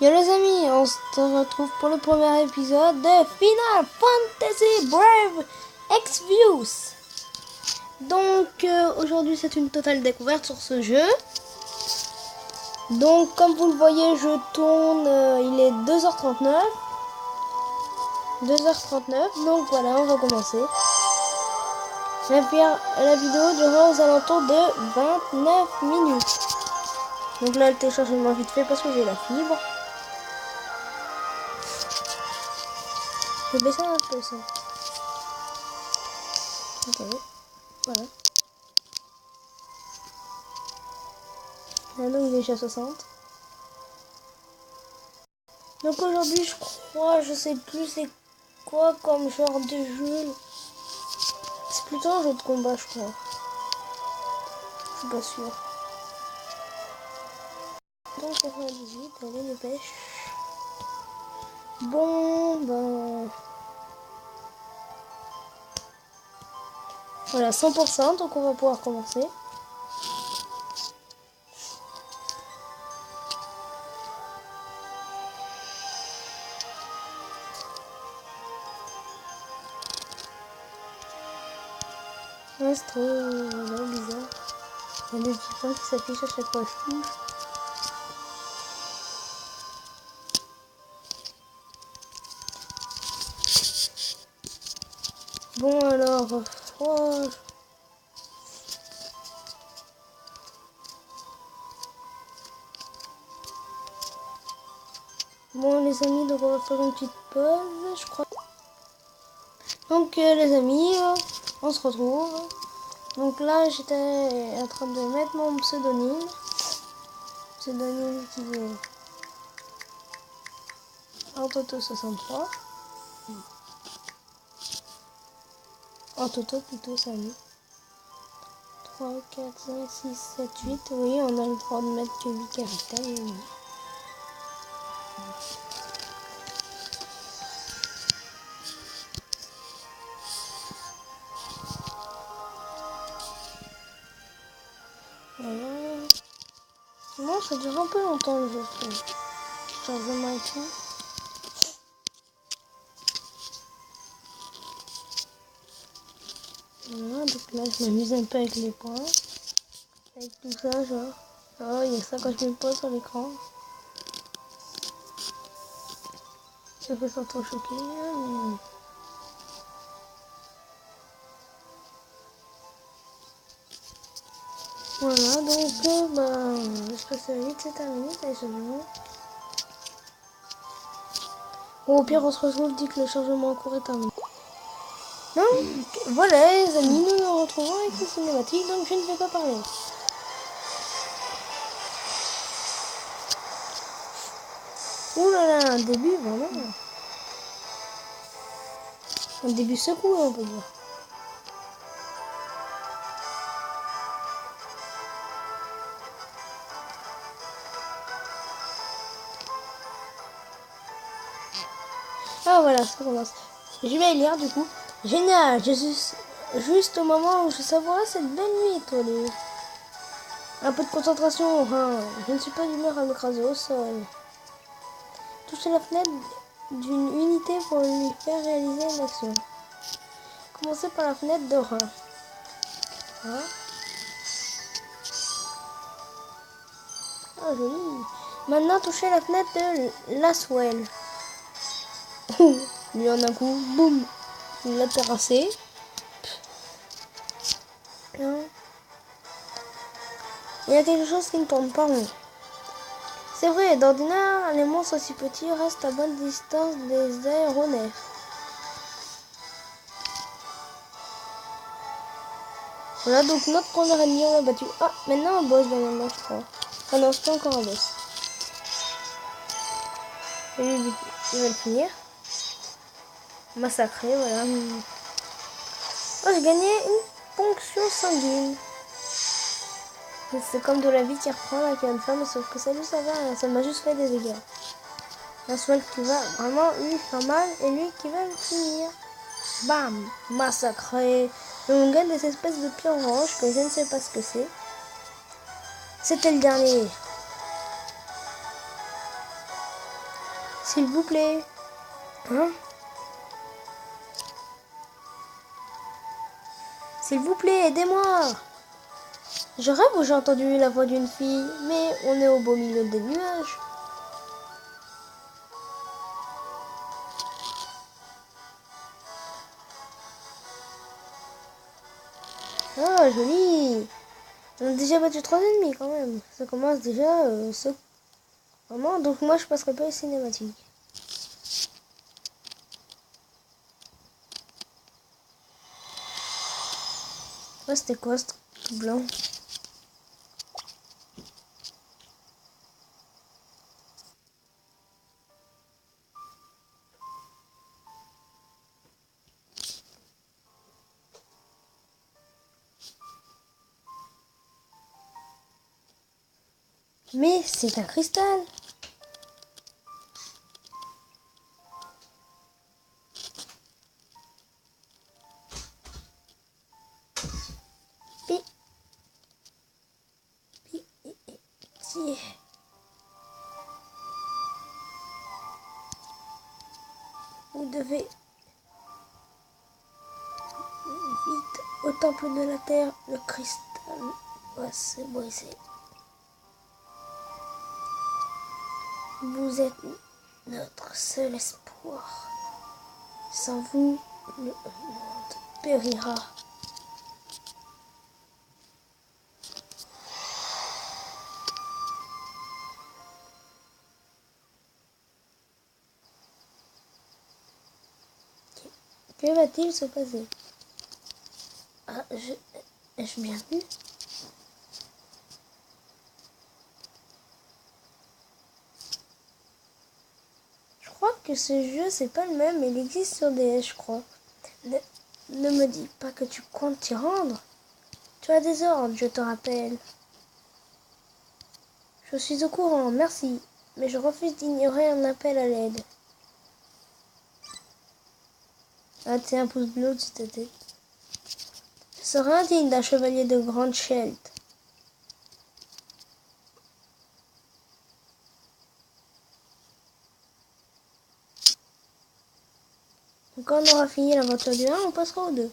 Yo les amis, on se retrouve pour le premier épisode de Final Fantasy Brave Exvius. Donc aujourd'hui c'est une totale découverte sur ce jeu. Donc comme vous le voyez je tourne, il est 2h39. 2h39, donc voilà on va commencer. La vidéo durera aux alentours de 29 minutes. Donc là le téléchargement vite fait parce que j'ai la fibre. Je vais baisser un peu ça. Attendez. Voilà. Là, donc déjà 60. Donc aujourd'hui je crois, je sais plus c'est quoi comme genre de jeu. C'est plutôt un jeu de combat je crois. Je suis pas sûre. Donc 98, allez dépêche. Bon ben. Voilà 100%, donc on va pouvoir commencer. Ouais, c'est trop bizarre. Il y a des petits points qui s'affichent à chaque fois que je touche. Bon alors, oh. Bon les amis, donc on va faire une petite pause, je crois. Donc les amis, on se retrouve. Donc là j'étais en train de mettre mon pseudonyme. Pseudonyme qui est Antoto63. Antoto plutôt, ça oui. 3, 4, 5, 6, 7, 8. Oui, on a le droit de mettre que 8 caractères. Oui. Voilà. Bon, ça dure un peu longtemps le jeu, je trouve. Chargement et tout. Voilà, donc là je m'amuse un peu avec les points. Avec tout ça, genre. Oh, il y a ça quand je me pose sur l'écran. Je fais ça trop choqué. Mais... Voilà, donc je passe vite, c'est terminé, téléchargement. Bon, au pire, on se retrouve dès que le chargement en cours est terminé. Donc, voilà les amis, nous nous retrouvons avec les cinématiques, donc je ne vais pas parler. Ouh là là, un début, vraiment. Un début secoué, on peut dire. Ah voilà, ça commence. Je vais lire du coup. Génial, je suis juste au moment où je savourais cette belle nuit étoilée. Un peu de concentration, hein. Je ne suis pas d'humeur à m'écraser au sol. Toucher la fenêtre d'une unité pour lui faire réaliser une action. Commencez par la fenêtre de Rhin. Hein? Ah, joli. Maintenant, touchez la fenêtre de Laswell. Lui en un coup, boum. Il l'a terrassé. Hein? Il y a quelque chose qui ne tourne pas rond. C'est vrai, d'ordinaire, les monstres aussi petits restent à bonne distance des aéronefs. Voilà, donc notre premier ennemi, on l'a battu. Ah, maintenant un boss dernièrement, je crois. Ah non, c'est pas encore un boss. Et lui, il va le finir. Massacré, voilà. Oh, j'ai gagné une ponction sanguine. C'est comme de la vie qui reprend avec une femme, sauf que salut, ça va, ça m'a juste fait des dégâts. Un soin qui va vraiment lui faire mal et lui qui va le finir. Bam, massacré. Donc on gagne des espèces de pierres oranges que je ne sais pas ce que c'est. C'était le dernier. S'il vous plaît. Hein? S'il vous plaît, aidez-moi. Je rêve où j'ai entendu la voix d'une fille, mais on est au beau milieu des nuages. Ah, joli. On a déjà battu 3 ennemis quand même. Ça commence déjà vraiment. Donc moi je passerai pas les cinématiques. Ouais, c'était quoi ce truc blanc? Mais c'est un cristal. Pi, pi, ti. Vous devez vite au temple de la terre. Le cristal va se briser. Vous êtes notre seul espoir. Sans vous, le monde périra. Que va-t-il se passer? Ah, ai-je bien vu? Je crois que ce jeu, c'est pas le même. Il existe sur DS, je crois. Ne me dis pas que tu comptes t'y rendre. Tu as des ordres, je te rappelle. Je suis au courant, merci. Mais je refuse d'ignorer un appel à l'aide. Ah, tiens, un pouce bleu au-dessus de ta tête. Ce serait indigne d'un chevalier de grande Chelt. Quand on aura fini l'aventure du 1, on passera au 2.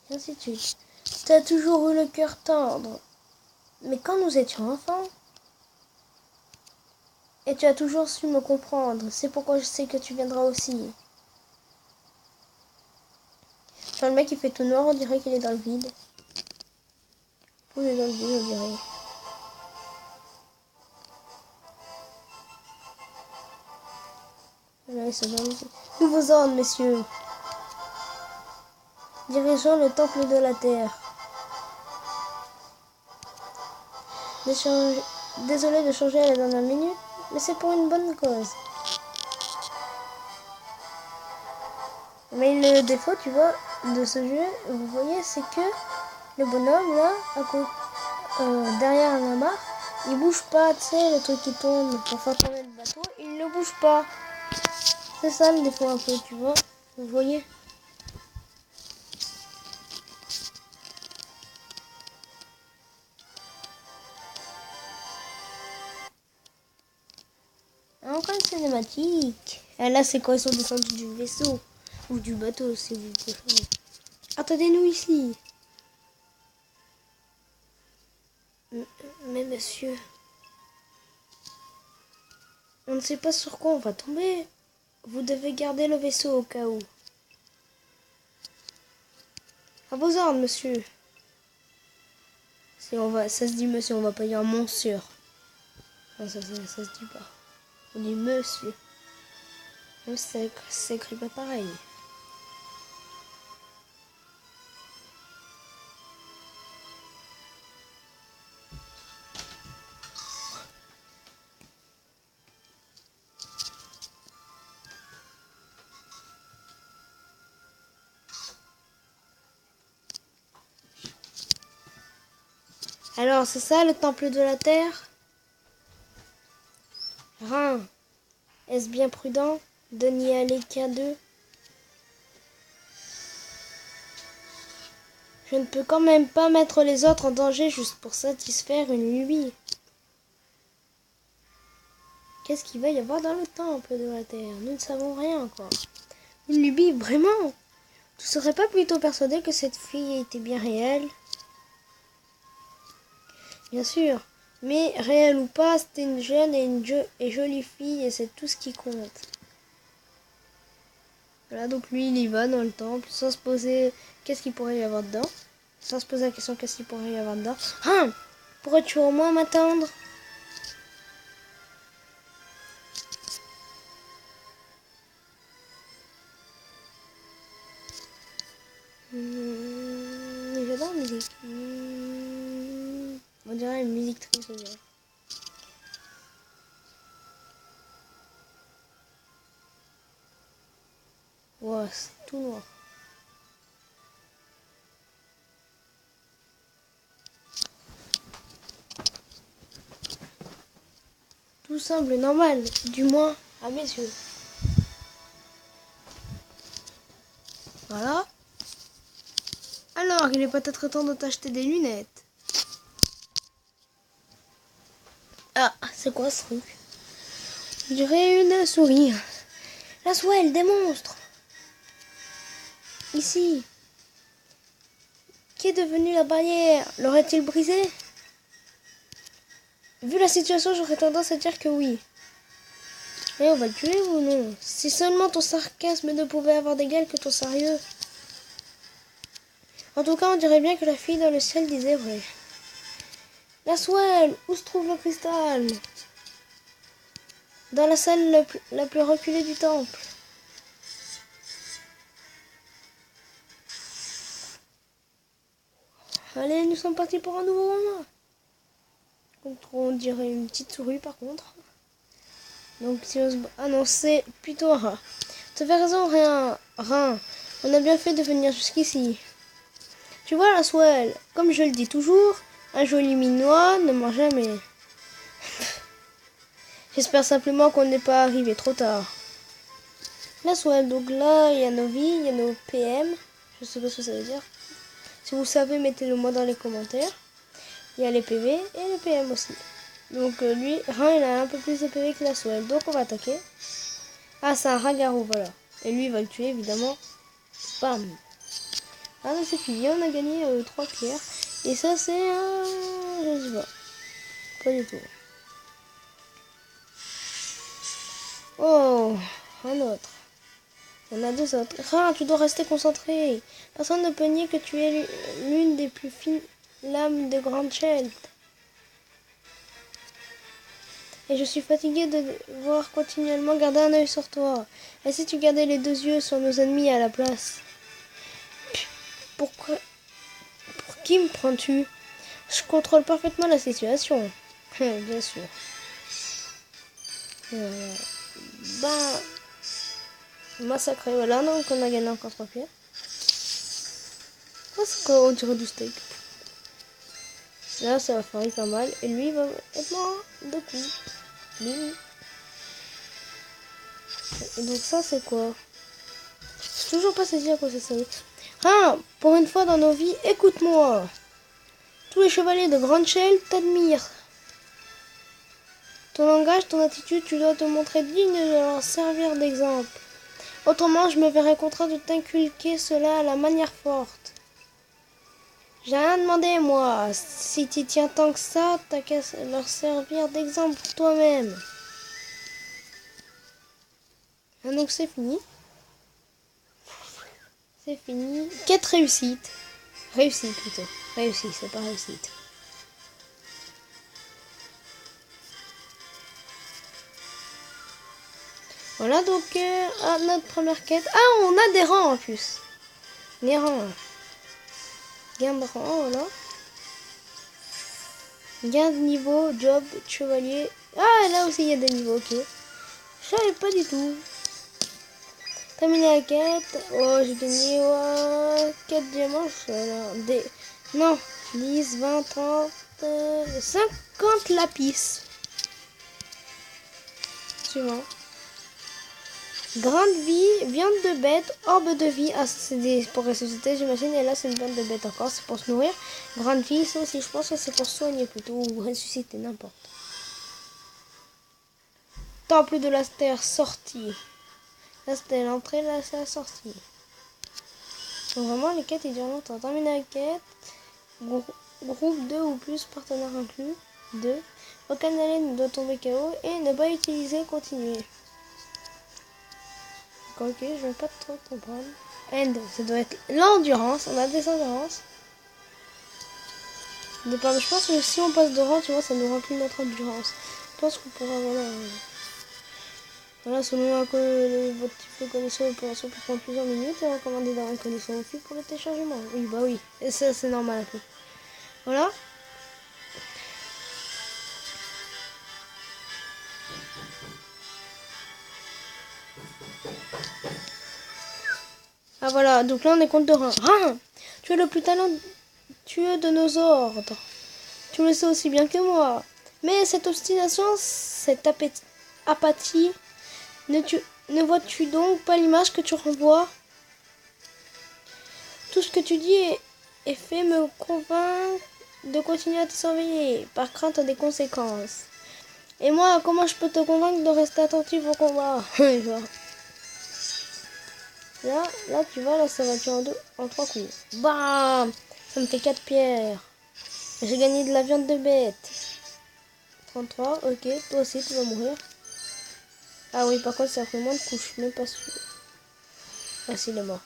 Et ainsi de suite. Tu as toujours eu le cœur tendre. Mais quand nous étions enfants, et tu as toujours su me comprendre. C'est pourquoi je sais que tu viendras aussi. Enfin, le mec il fait tout noir, on dirait qu'il est dans le vide. Il est dans le vide, on dirait. Là, il se donne. Nouveaux ordres, messieurs. Dirigeons le temple de la terre. Désolé de changer à la dernière minute, mais c'est pour une bonne cause. Mais le défaut, tu vois, de ce jeu, vous voyez, c'est que le bonhomme, là, derrière la mare, il bouge pas, tu sais, le truc qui tourne pour faire tourner le bateau, il ne bouge pas. C'est ça le défaut un peu, tu vois. Vous voyez? Encore une cinématique. Et là, c'est quand ils sont descendus du vaisseau. Ou du bateau, si vous préférez. Attendez-nous ici. Mais monsieur, on ne sait pas sur quoi on va tomber. Vous devez garder le vaisseau au cas où. À vos ordres, monsieur. Ça se dit monsieur, on va pas dire monsieur. Non, ça se dit pas. On dit monsieur. Même si ça écrit pas pareil. Alors, c'est ça le temple de la terre? Rhin, est-ce bien prudent de n'y aller qu'à deux? Je ne peux quand même pas mettre les autres en danger juste pour satisfaire une lubie. Qu'est-ce qu'il va y avoir dans le temple de la Terre? Nous ne savons rien encore. Une lubie, vraiment? Tu serais pas plutôt persuadé que cette fille était bien réelle? Bien sûr, mais réelle ou pas, c'était une jeune et jolie fille et c'est tout ce qui compte. Voilà, donc lui, il y va dans le temple sans se poser qu'est-ce qu'il pourrait y avoir dedans. Sans se poser la question qu'est-ce qu'il pourrait y avoir dedans. Ah! Pourrais-tu au moins m'attendre? J'adore la musique. On dirait une musique très solaire. Wow, c'est tout noir. Tout semble normal, du moins à mes yeux. Voilà. Alors, il est peut-être temps de t'acheter des lunettes. Ah, c'est quoi ce truc? Je dirais une souris. La swell, des monstres. Ici. Qui est devenu la barrière? L'aurait-il brisée? Vu la situation, j'aurais tendance à dire que oui. Mais on va le tuer ou non? Si seulement ton sarcasme ne pouvait avoir d'égal que ton sérieux. En tout cas, on dirait bien que la fille dans le ciel disait vrai. La swell, où se trouve le cristal? Dans la salle la plus reculée du temple. Allez, nous sommes partis pour un nouveau moment. On dirait une petite souris par contre. Donc si on se... Ah non, c'est plutôt un rat. Tu avais raison, Rein. On a bien fait de venir jusqu'ici. Tu vois la swell, comme je le dis toujours, un joli minois ne ment jamais. J'espère simplement qu'on n'est pas arrivé trop tard. La swell, donc là, il y a nos vies, il y a nos PM. Je sais pas ce que ça veut dire. Si vous savez, mettez-le moi dans les commentaires. Il y a les PV et les PM aussi. Donc lui, Rein, il a un peu plus de PV que la swell. Donc on va attaquer. Ah, c'est un rat-garou, voilà. Et lui, il va le tuer, évidemment. Bam. Ah, c'est fini, on a gagné 3 pierres. Et ça, c'est je sais pas. Pas du tout. Oh, un autre. On a 2 autres. Rein, tu dois rester concentré. Personne ne peut nier que tu es l'une des plus fines lames de Grand Chelt. Et je suis fatiguée de devoir continuellement garder un œil sur toi. Et si tu gardais les 2 yeux sur nos ennemis à la place? Pourquoi? Pour qui me prends-tu? Je contrôle parfaitement la situation. Bien sûr. Ben, massacré, voilà, donc on a gagné encore 3 pierres. Oh, c'est quoi? On dirait du steak. Là, ça va faire pas mal. Et lui, il va être mort de coups. Bim. Et donc ça, c'est quoi? Je sais toujours pas saisi à quoi ça sert. Ah, pour une fois dans nos vies, écoute-moi. Tous les chevaliers de Grand Chelt t'admirent. Ton langage, ton attitude, tu dois te montrer digne de leur servir d'exemple. Autrement, je me verrais contraint de t'inculquer cela à la manière forte. J'ai rien demandé, moi. Si tu tiens tant que ça, t'as qu'à leur servir d'exemple pour toi-même. Ah, donc c'est fini. C'est fini. Quête réussite. Réussite plutôt. Réussite, c'est pas réussite. Voilà donc notre première quête. Ah, on a des rangs en plus. Les rangs. Gain de rang, voilà. Gain de niveau, job, chevalier. Ah, là aussi il y a des niveaux, ok. Je savais pas du tout. Terminer la quête. Oh, j'ai gagné 4 diamants. Non, 10, 20, 30, 50 lapis. Suivant. Grande vie, viande de bête, orbe de vie. Ah, c'est pour ressusciter, j'imagine. Et là, c'est une viande de bête encore. C'est pour se nourrir. Grande vie, ça aussi, je pense que c'est pour soigner plutôt. Ou ressusciter, n'importe. Temple de la terre sortie. Là c'était l'entrée, là c'est la sortie. Donc vraiment les quêtes ils durent longtemps. Terminer la quête. Groupe 2 ou plus, partenaires inclus. 2. Aucun alien ne doit tomber KO et ne pas utiliser continuer. Ok, je vais pas trop comprendre. End, ça doit être l'endurance. On a des endurances. Je pense que si on passe de rang, tu vois, ça nous remplit notre endurance. Je pense qu'on pourra, voilà, selon votre type de connexion opération peut prendre plusieurs minutes et recommander d'avoir une connexion au pour le téléchargement. Oui, bah oui, et ça c'est normal un peu. Voilà. Ah voilà, donc là on est contre de rang. Ah, tu es le plus talentueux de nos ordres. Tu le sais aussi bien que moi. Mais cette obstination, cette apathie, ne vois-tu donc pas l'image que tu renvoies? Tout ce que tu dis et fais me convainc de continuer à te surveiller, par crainte des conséquences. Et moi, comment je peux te convaincre de rester attentif au combat? Là, tu vois, là, ça va tuer en 3 coups. Bam! Ça me fait 4 pierres. J'ai gagné de la viande de bête. 33, ok. Toi aussi, tu vas mourir. Ah oui, par contre, ça fait moins de couches. Je suis même pas sûr. Ah, si, il est mort.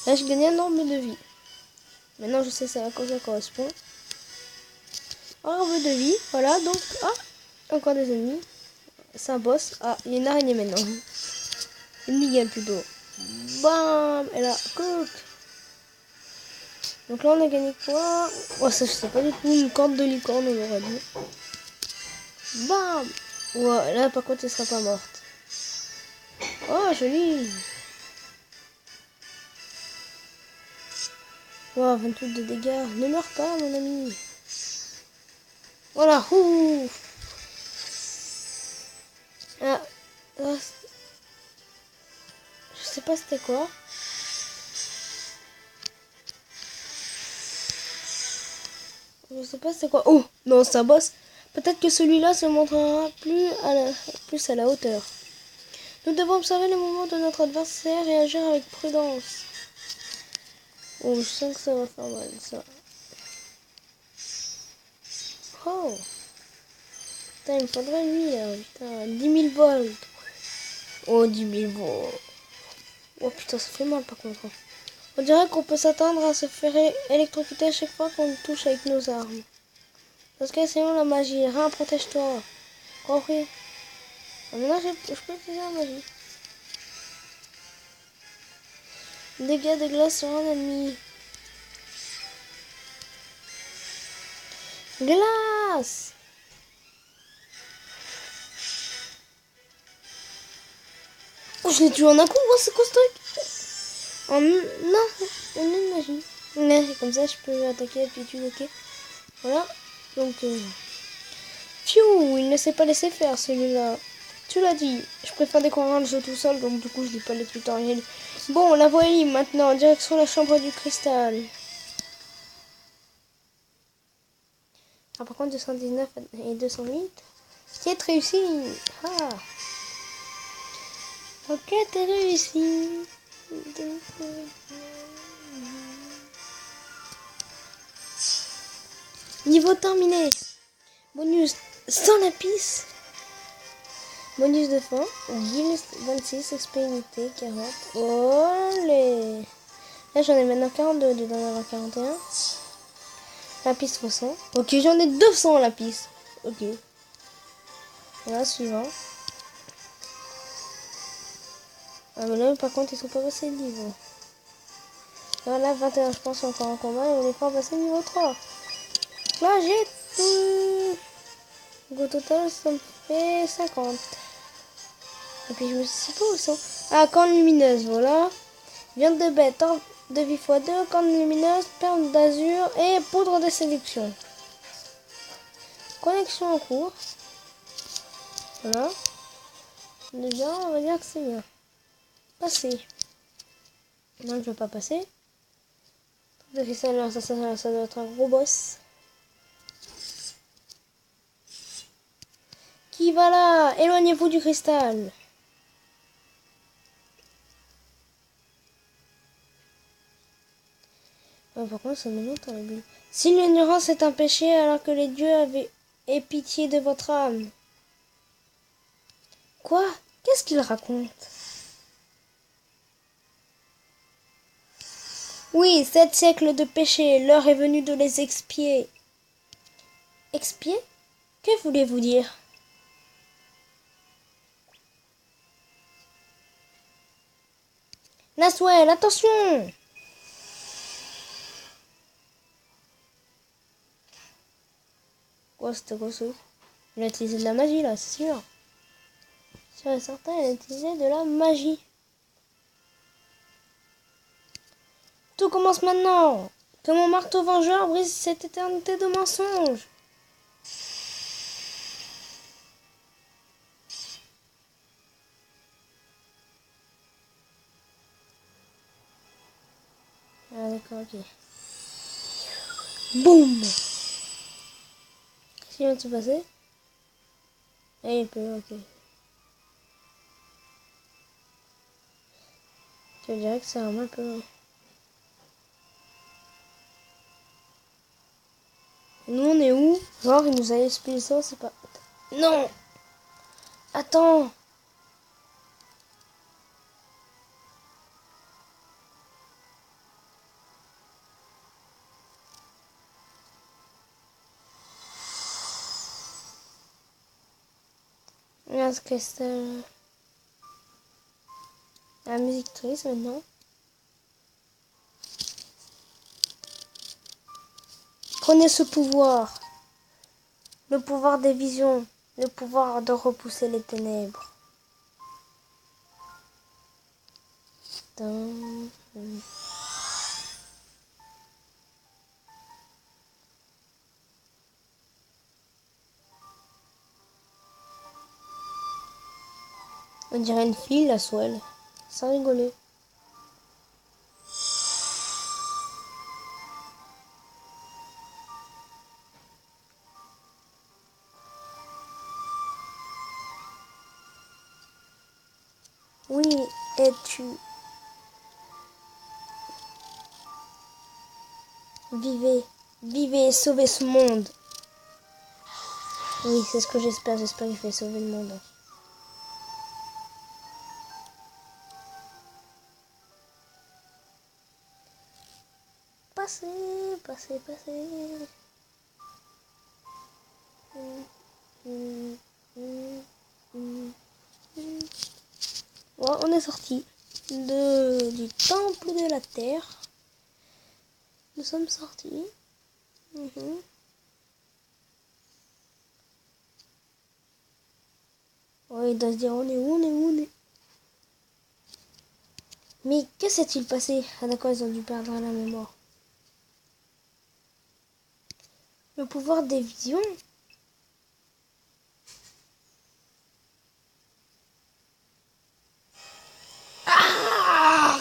Là, j'ai gagné un nombre de vie. Maintenant, je sais à quoi ça correspond. Arbre de vie. Voilà, donc... Ah, encore des ennemis. C'est un boss. Ah, il y a une araignée maintenant. Une migale plutôt. Bam! Et là, cook! Donc là, on a gagné quoi? Oh, ça, je sais pas du tout. Une corde de licorne, on aurait dit. Bam! Ouais, là, par contre, elle sera pas morte. Oh, joli! Wow, 28 de dégâts. Ne meurs pas, mon ami. Voilà. Ouh. Ah, là, je sais pas c'était quoi. Je sais pas c'était quoi. Oh, non, c'est un boss. Peut-être que celui-là se montrera plus à la hauteur. Nous devons observer le mouvement de notre adversaire et agir avec prudence. Oh, je sens que ça va faire mal, ça. Oh. Putain, il me faudrait lui, là. Putain, 10 000 volts. Oh, 10 000 volts. Oh, putain, ça fait mal, par contre. On dirait qu'on peut s'attendre à se faire électrocuter à chaque fois qu'on touche avec nos armes. Parce que sinon, la magie. Rien, protège-toi. Compris? Maintenant, je peux utiliser la magie. Dégâts de glace sur un ennemi. Glace! Oh, je l'ai tué en un coup. Oh, c'est quoi ce truc? Non, une magie. Mais comme ça, je peux attaquer et puis tuer, ok. Voilà. Donc, Pfiou, il ne s'est pas laissé faire celui-là. Tu l'as dit, je préfère découvrir le jeu tout seul, donc du coup je lis pas les tutoriels. Bon, la voie est libre maintenant, direction la chambre du cristal. Ah, par contre 219 et 208. Quête réussie. Ah. Ok, t'es réussi. Niveau terminé. Bonus 100 lapis. Bonus de fin. Guild 26, expérimenté 40. Olé. Là j'en ai maintenant 42 au lieu d'en avoir 41. Lapis 300. Ok, j'en ai 200 lapis. Ok. Voilà, suivant. Ah mais là par contre ils sont pas passés de niveau. Là 21 je pense encore en combat et on est pas passé niveau 3. Là j'ai tout. Au total ça me fait 50. Et puis je me sais pas où ils sont. Ah, corne lumineuse, voilà. Viande de bête, temps de vie x2, corne lumineuse, perle d'azur et poudre de séduction. Connexion en cours. Voilà. Déjà, on va dire que c'est bien. Passer. Non, je vais pas passer. Ça doit être un gros boss. Qui va là? Éloignez-vous du cristal. Ouais, par contre, ça me monte à la bulle. Si l'ignorance est un péché, alors que les dieux avaient aient pitié de votre âme. Quoi? Qu'est-ce qu'il raconte? Oui, 7 siècles de péché, l'heure est venue de les expier. Expier? Que voulez-vous dire? Laswell, attention! Quoi, c'était quoi ça? Il a utilisé de la magie là, c'est sûr. Sûr et certain, il a utilisé de la magie. Tout commence maintenant! Que mon marteau vengeur brise cette éternité de mensonges! Ah d'accord, ok. Boum! Qu'est-ce qui vient de se passer? Ah, il peut, ok. Je dirais que c'est un mal peu long. Nous on est où? Genre il nous a expliqué ça, c'est pas... Non! Attends! Est-ce que c'est... La musique triste maintenant. Prenez ce pouvoir. Le pouvoir des visions. Le pouvoir de repousser les ténèbres. On dirait une fille, la Swell. Sans rigoler. Oui, es-tu... Vivez. Vivez et sauvez ce monde. Oui, c'est ce que j'espère. J'espère qu'il fait sauver le monde. Passez, passez, passez. Ouais, on est sorti du temple de la terre. Nous sommes sortis. Ouais, il doit se dire on est où, on est où, on est... Mais que s'est-il passé? Ah d'accord, ils ont dû perdre la mémoire. Le pouvoir des visions? Ah!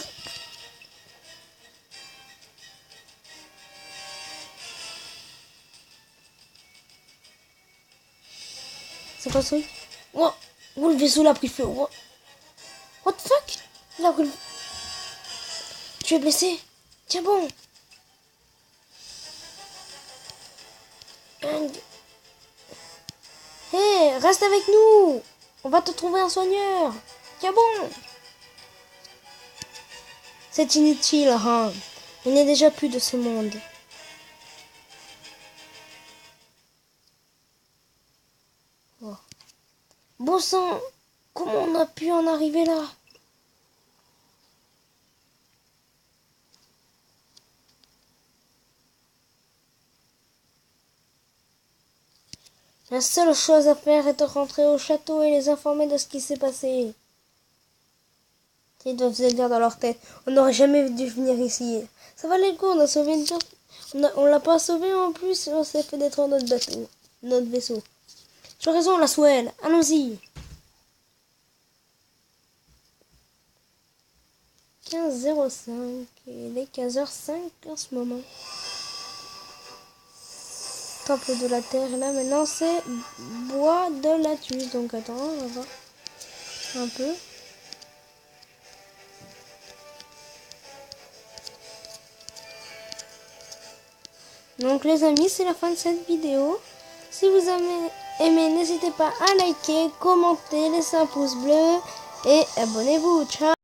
C'est quoi ce truc? Oh, oh, le vaisseau l'a pris feu. Oh. What the fuck? Il a pris le... Tu es blessé? Tiens bon. Hé, hey, reste avec nous. On va te trouver un soigneur. Tiens bon. C'est inutile, hein. Il n'est déjà plus de ce monde. Oh. Bon sang, comment on a pu en arriver là? La seule chose à faire est de rentrer au château et les informer de ce qui s'est passé. Ils doivent se dire dans leur tête, on n'aurait jamais dû venir ici. Ça valait le coup, on a sauvé une personne. On l'a pas sauvé en plus, on s'est fait détruire notre bateau, notre vaisseau. Tu as raison, la Swell, allons-y. 15h05, il est 15h05 en ce moment. temple de la terre. Et là maintenant c'est bois de Latius. Donc attends, on va voir un peu. Donc les amis, c'est la fin de cette vidéo. Si vous avez aimé, n'hésitez pas à liker, commenter, laisser un pouce bleu et abonnez-vous. Ciao!